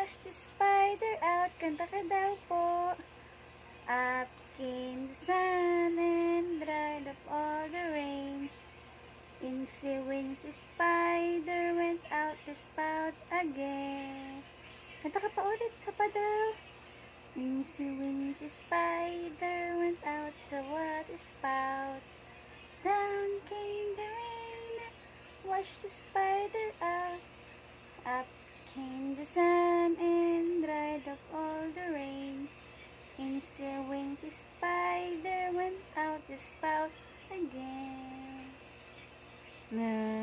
wash the spider out. Kanta ka daw po. Up came the sun and dried up all the rain. Incy wincy spider went out the spout again. Kanta ka pa ulit, sa pa daw. Incy wincy spider went out the water spout. Down came the rain that washed the spider out. Up came the sun and dried up all the rain. Incy wincy spider went out the spout again. Na